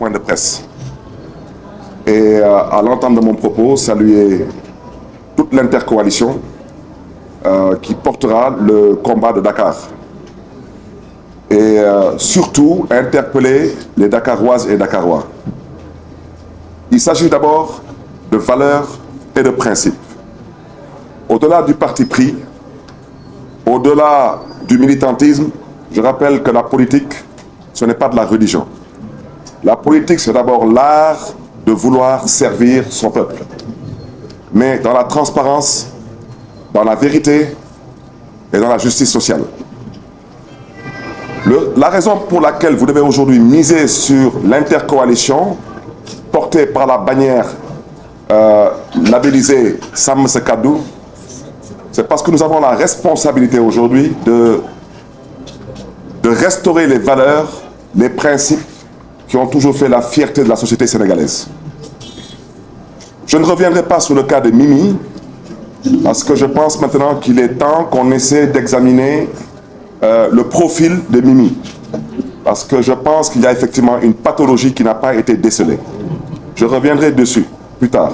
point de presse. Et à l'entame de mon propos, saluer toute l'intercoalition qui portera le combat de Dakar. Et surtout interpeller les Dakaroises et Dakarois. Il s'agit d'abord de valeurs et de principes. Au-delà du parti pris, au-delà du militantisme, je rappelle que la politique, ce n'est pas de la religion. La politique, c'est d'abord l'art de vouloir servir son peuple. Mais dans la transparence, dans la vérité et dans la justice sociale. La raison pour laquelle vous devez aujourd'hui miser sur l'intercoalition portée par la bannière labellisée Sam Sekadou, c'est parce que nous avons la responsabilité aujourd'hui de restaurer les valeurs, les principes qui ont toujours fait la fierté de la société sénégalaise. Je ne reviendrai pas sur le cas de Mimi, parce que je pense maintenant qu'il est temps qu'on essaie d'examiner le profil de Mimi. Parce que je pense qu'il y a effectivement une pathologie qui n'a pas été décelée. Je reviendrai dessus plus tard.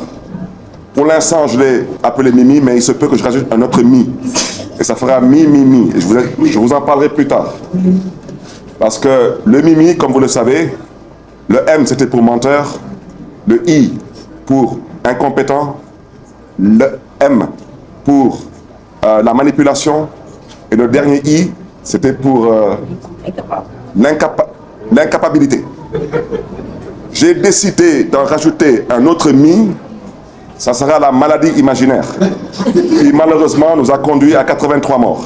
Pour l'instant, je l'ai appelé Mimi, mais il se peut que je rajoute un autre Mi. Et ça fera Mi. Et je vous en parlerai plus tard. Parce que le Mimi, comme vous le savez, le M c'était pour menteur, le I pour incompétent, le M pour la manipulation, et le dernier I, c'était pour l'incapabilité. J'ai décidé d'en rajouter un autre Mi, ça sera la maladie imaginaire, qui malheureusement nous a conduit à 83 morts.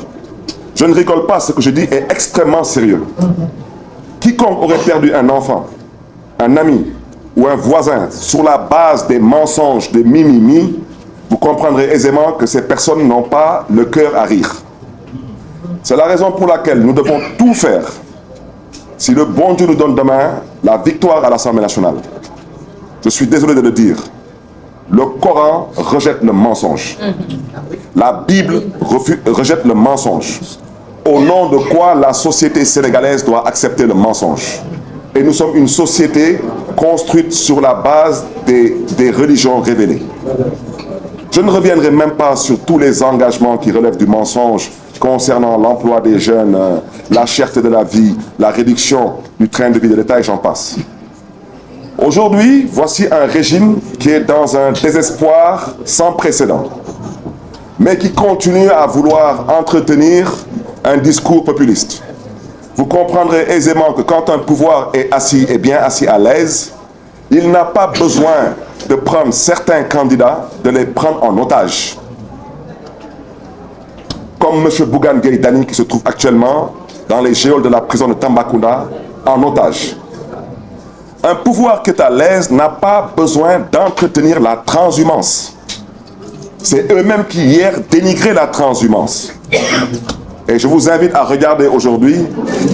Je ne rigole pas, ce que je dis est extrêmement sérieux. Quiconque aurait perdu un enfant, un ami ou un voisin sur la base des mensonges de Mimi, vous comprendrez aisément que ces personnes n'ont pas le cœur à rire. C'est la raison pour laquelle nous devons tout faire, si le bon Dieu nous donne demain la victoire à l'Assemblée nationale. Je suis désolé de le dire. Le Coran rejette le mensonge. La Bible rejette le mensonge. Au nom de quoi la société sénégalaise doit accepter le mensonge. Et nous sommes une société construite sur la base des religions révélées. Je ne reviendrai même pas sur tous les engagements qui relèvent du mensonge concernant l'emploi des jeunes, la cherté de la vie, la réduction du train de vie de l'État et j'en passe. Aujourd'hui, voici un régime qui est dans un désespoir sans précédent, mais qui continue à vouloir entretenir un discours populiste. Vous comprendrez aisément que quand un pouvoir est bien assis à l'aise, il n'a pas besoin de prendre certains candidats, de les prendre en otage. Comme M. Bougane Gueye Dany qui se trouve actuellement dans les geôles de la prison de Tambacounda en otage. Un pouvoir qui est à l'aise n'a pas besoin d'entretenir la transhumance. C'est eux-mêmes qui hier dénigraient la transhumance. Et je vous invite à regarder aujourd'hui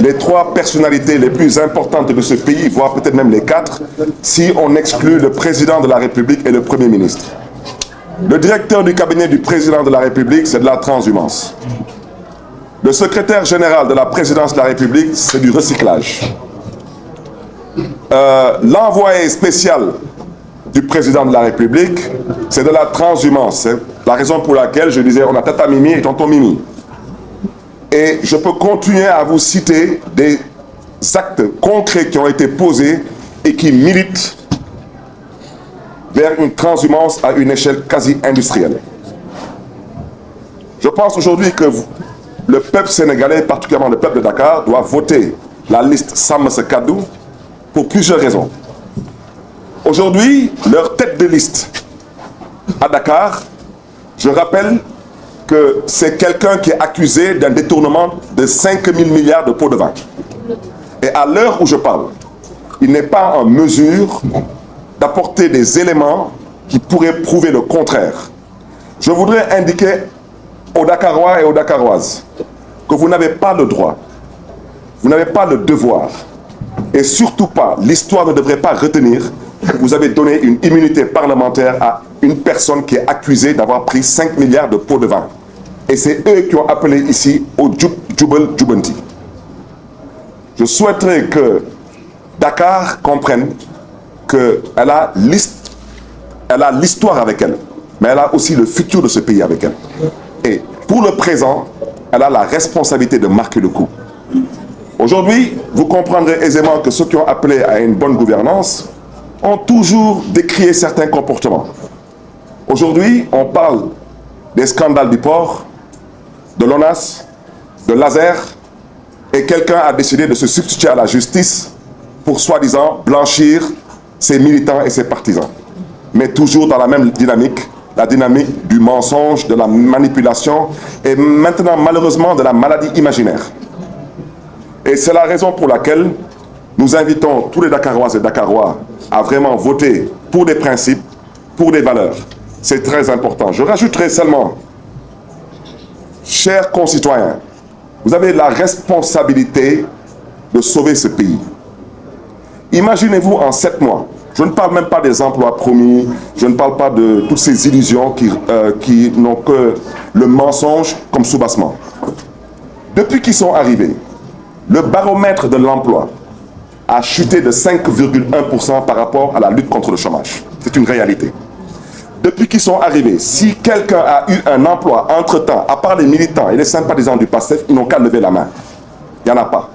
les 3 personnalités les plus importantes de ce pays, voire peut-être même les 4, si on exclut le président de la République et le Premier ministre. Le directeur du cabinet du président de la République, c'est de la transhumance. Le secrétaire général de la présidence de la République, c'est du recyclage. L'envoyé spécial du président de la République, c'est de la transhumance. C'est la raison pour laquelle je disais on a Tata Mimi et Tonton Mimi. Et je peux continuer à vous citer des actes concrets qui ont été posés et qui militent vers une transhumance à une échelle quasi industrielle. Je pense aujourd'hui que le peuple sénégalais, particulièrement le peuple de Dakar, doit voter la liste Sam Sekadou pour plusieurs raisons. Aujourd'hui, leur tête de liste à Dakar, je rappelle que c'est quelqu'un qui est accusé d'un détournement de 5 000 milliards de pots de vin. Et à l'heure où je parle, il n'est pas en mesure d'apporter des éléments qui pourraient prouver le contraire. Je voudrais indiquer aux Dakarois et aux Dakaroises que vous n'avez pas le droit, vous n'avez pas le devoir, et surtout pas, l'histoire ne devrait pas retenir que vous avez donné une immunité parlementaire à une personne qui est accusée d'avoir pris 5 milliards de pots de vin. Et c'est eux qui ont appelé ici au Jubel Jubanti. Je souhaiterais que Dakar comprenne qu'elle a l'histoire avec elle, mais elle a aussi le futur de ce pays avec elle. Et pour le présent, elle a la responsabilité de marquer le coup. Aujourd'hui, vous comprendrez aisément que ceux qui ont appelé à une bonne gouvernance ont toujours décrié certains comportements. Aujourd'hui, on parle des scandales du port, de l'ONAS, de l'ASER, et quelqu'un a décidé de se substituer à la justice pour soi-disant blanchir ses militants et ses partisans. Mais toujours dans la même dynamique, la dynamique du mensonge, de la manipulation et maintenant malheureusement de la maladie imaginaire. Et c'est la raison pour laquelle nous invitons tous les Dakaroises et Dakarois à vraiment voter pour des principes, pour des valeurs. C'est très important. Je rajouterai seulement, chers concitoyens, vous avez la responsabilité de sauver ce pays. Imaginez-vous en 7 mois, je ne parle même pas des emplois promis, je ne parle pas de toutes ces illusions qui n'ont que le mensonge comme soubassement. Depuis qu'ils sont arrivés, le baromètre de l'emploi a chuté de 5,1% par rapport à la lutte contre le chômage. C'est une réalité. Depuis qu'ils sont arrivés, si quelqu'un a eu un emploi entre-temps, à part les militants et les sympathisants du PASTEF, ils n'ont qu'à lever la main. Il n'y en a pas.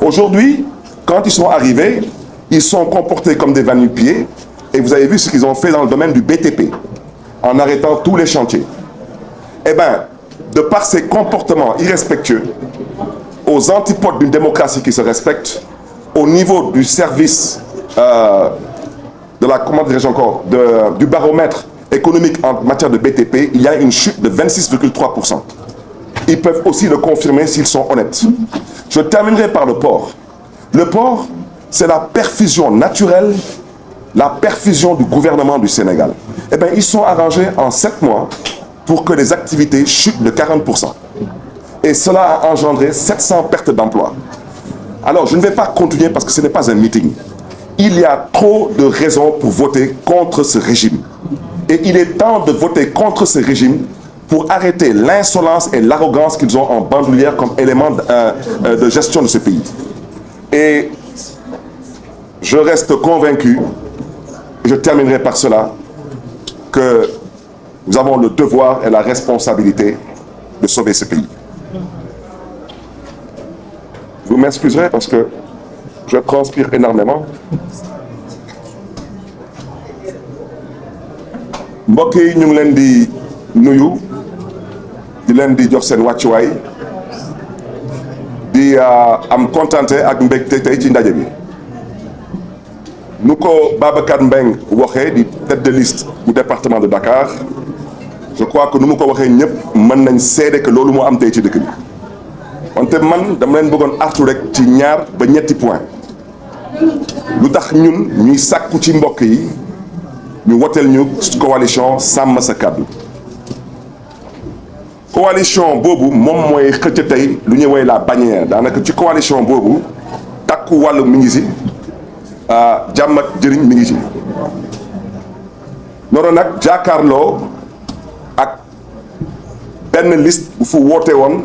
Aujourd'hui, quand ils sont arrivés, ils sont comportés comme des va-nu-pieds et vous avez vu ce qu'ils ont fait dans le domaine du BTP, en arrêtant tous les chantiers. Eh bien, de par ces comportements irrespectueux, aux antipodes d'une démocratie qui se respecte, au niveau du service du baromètre économique en matière de BTP, il y a une chute de 26,3%. Ils peuvent aussi le confirmer s'ils sont honnêtes. Je terminerai par le port. Le port, c'est la perfusion naturelle, la perfusion du gouvernement du Sénégal. Eh bien, ils sont arrangés en 7 mois pour que les activités chutent de 40%. Et cela a engendré 700 pertes d'emplois. Alors, je ne vais pas continuer parce que ce n'est pas un meeting. Il y a trop de raisons pour voter contre ce régime. Et il est temps de voter contre ce régime pour arrêter l'insolence et l'arrogance qu'ils ont en bandoulière comme élément de gestion de ce pays. Et je reste convaincu, et je terminerai par cela, que nous avons le devoir et la responsabilité de sauver ce pays. Vous m'excuserez parce que je transpire énormément. mbokk yi ñu ngi leen di nuyu di leen di jox seen wàccuwaay di am kontante ak mbégte tey ci ndaje bi nu ko Babacar Mbengue waxee di tête de liste bu département de Dakar je crois que nu mu ko waxee ñëpp mën nañ seede que loolu moo am tey ci dëkk bi wante man dama leen bëggoon artu rek ci ñaar ba ñetti point lu tax ñun ñuy sàkku ci mbokk yi ñu woteel ñu coalition sàmm sa kàddu coalition boobu moom mooy xëcc tey lu ñuy woy la bannière daanaka ci coalition boobu takku wàllu mi ngi si jàmm ak jëriñ mi ngi si noonu nag jàkkaarloo ak benn liste bu fu woote woon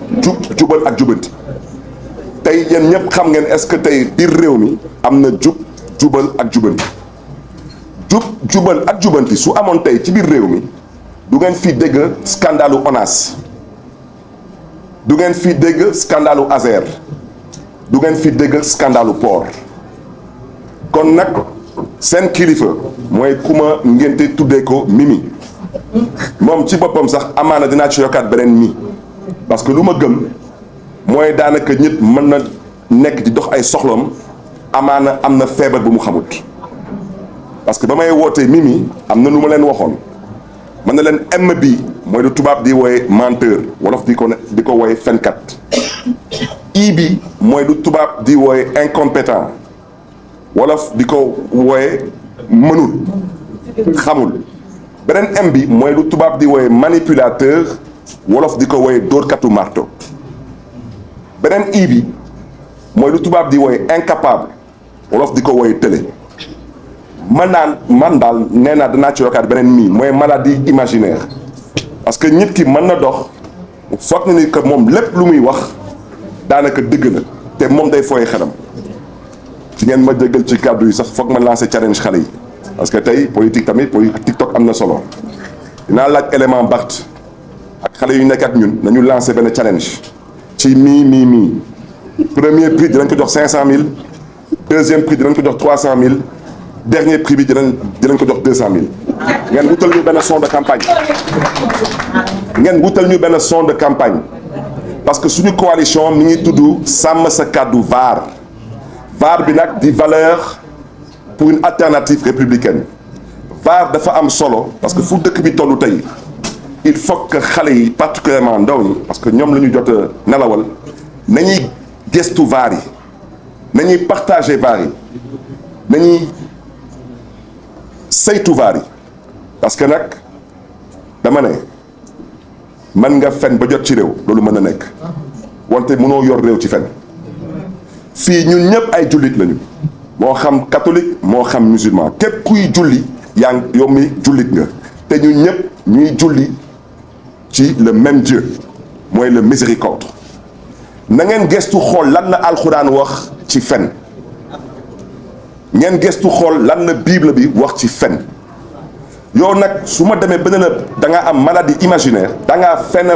jubal ak jubanti tey yéen ñëpp xam ngeen est-ce que tey biir réew mi am na jubal ak jubanti jubal ak jubanti su amoon tey ci biir réew mi du ngeen fi dégg scandalu ONAS du ngeen fi dégg scandalu ASER du ngeen fi dégg scandalu port kon nag seen kilifa mooy kuma ngente tuddee ko Mimi moom ci boppam sax amaana dinaa ci yokkaat beneen mi parce que lu ma gëm mooy daanaka ñëpp mën na nekk di dox ay soxloom amaana am na feebar bu mu xamut parce que ba may wootee Mimi am na lu ma leen waxoon man na leen M bi mooy lu tubaab di wooye menteur wolof di ko wooye fenkat I bi mooy lu tubaab di wooye incompétent wolof di ko wooye mënul xamul beneen M bi mooy lu tubaab di wooye manipulateur wolof di ko wooye dóorkatu marto beneen I bi mooy lu tubaab di wooye incapable wolof di ko wooye tële man daal nee naa danaa ci yokkaat beneen mii mooy maladie imaginaire parce que nit ki mën na dox foog na ni que moom lépp lu muy wax daanaka dëgg la te moom day fooye xelam di ngeen ma déggal ci kàddu yi sax foog ma lancer challenge xale yi parce que tey politique tamit politique TikTok am na solo dinaa laaj élément Bart ak xale yu nekk ak ñun nañu lancer benn challenge ci mii premier prix dinañ ko jox 500000 deuxième prix dinañ ko jox 300000 dernier prix bi dinañ ko jox 200000 ngeen wutal ñu benn son de campagne parce que suñu coalition mi ngi tudd sàmm sa kàddu VAR bi nag di valeur pour une alternative républicaine VAR dafa am solo parce que fu dëkk bi tollu tey il faut que xale yi particulièrement ndaw ñi parce que ñoom la ñu jot a nelawal nañuy gëstu VAR yi nañuy partager VAR yi nañuy saytu VAR yi parce que nag dama ne mën nga fen ba jot ci réew loolu mën na nekk wante mënoo yor réew ci fen fii ñun ñëpp ay jullit lañu moo xam catholique moo xam musulman képp kuy julli yaa ngi yow mi jullit nga te ñun ñëpp ñuy julli ci le même Dieu mooy le miséricorde na ngeen gestu xool lan la alxuraan wax ci fen ngeen gestu xool lan la bible bi wax ci fen yow nag su ma demee benn la da nga am maladie imaginaire da ngaa fen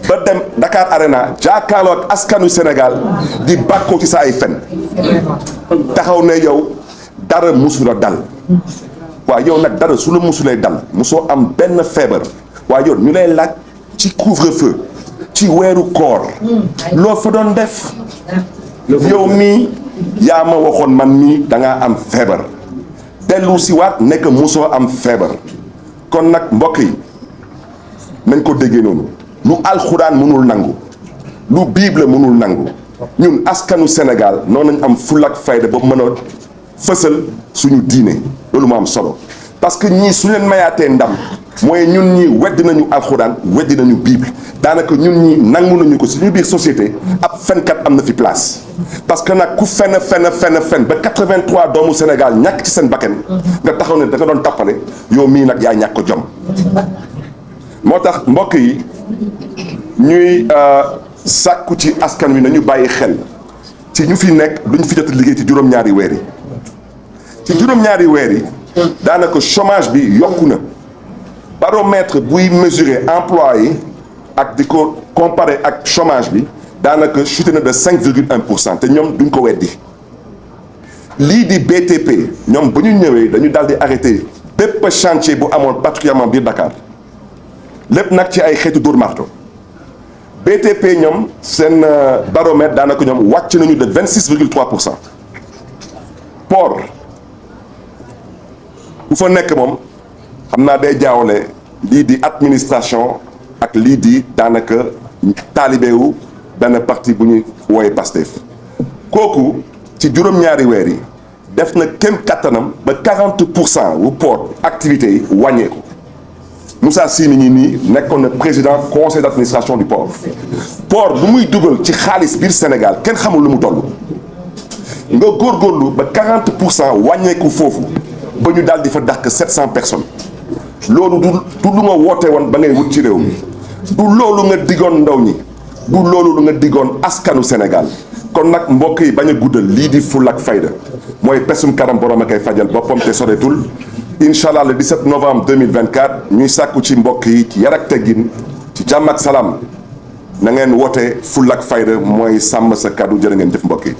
ba dem Dakar Arena jàkkaarloo ak askanu Sénégal di bàkkoo ci sa ay fen taxaw ne yow dara musula dal waaw yow nag dara su la musulee dal musoo am benn feebar waaye yow ñu lay laaj ci couvre-feu ci weeru koor loo fa doon def yow mii yaa ma waxoon man mii da ngaa am feebar dellu si waat nekk musoo am feebar kon nag mbokk yi nañ ko déggee noonu lu alxuraan mënul nangu lu bible mënul nangu ñun askanu Sénégal noonu nañ am fulak fayda ba mën a fësal suñu diine loolu moo am solo parce que ñii su leen mayaatee ndam mooy ñun ñii weddi nañu alxuraan weddi nañu bible daanaka ñun ñii nangu nañu ko suñu biir société ab fenkat am na fi place parce que nag ku fen ba 83 doomu Sénégal ñàkk ci seen bakken nga taxaw ne da nga doon tappale yow mii nag yaa ñàkk ko jom moo tax mbokk yi ñuy sàkku ci askan wi nañu bàyyi xel ci ñu fi nekk duñ fi jot a liggéey ci juróom-ñaari weer yi ci juróom-ñaari weer yi daanaka chômage bi yokku na baromètre buy mesurer emploi yi ak di ko comparer ak chômage bi daanaka chuté na de 5,1% te ñoom duñ ko weddi lii di BTP ñoom ba ñu ñëwee dañu daal di arrêté bépp chantier bu amoon particulièrement biir Dakar lépp nag ci ay xeetu dóor marto BTP ñoom seen baromètre daanaka ñoom wàcc nañu de 26,3%. port bu fa nekk moom xam naa day jaawale lii di administration ak lii di daanaka taalibeewu benn parti bu ñuy wooye Pastef kooku ci juróom-ñaari weer yi def na kem kattanam ba 40% wu port activités yi wàññeeku Moussa Sy mi ngi nii nekkoon na président conseil d'administration du port bu muy dugal ci xaalis biir Sénégal kenn xamul lu mu toll nga góorgóorlu ba 40% wàññeeku foofu ba ñu daal di fa dàq 700 personnes loolu du lu nga woote woon ba ngay wut ci réew mi du loolu nga diggoon ndaw ñi du loolu lu nga diggoon askanu Sénégal kon nag mbokk yi bañ a guddal lii di ful ak fayda mooy pesum kanam borom a koy fajal boppam te soreetul incha allah le 17 novembre 2024 ñuy sàkku ci mbokk yi ci yar ak teggin ci jàmm ak salaam na ngeen woote ful ak fayda mooy sàmm sa kàddu jërë ngeen jëf mbokk yi.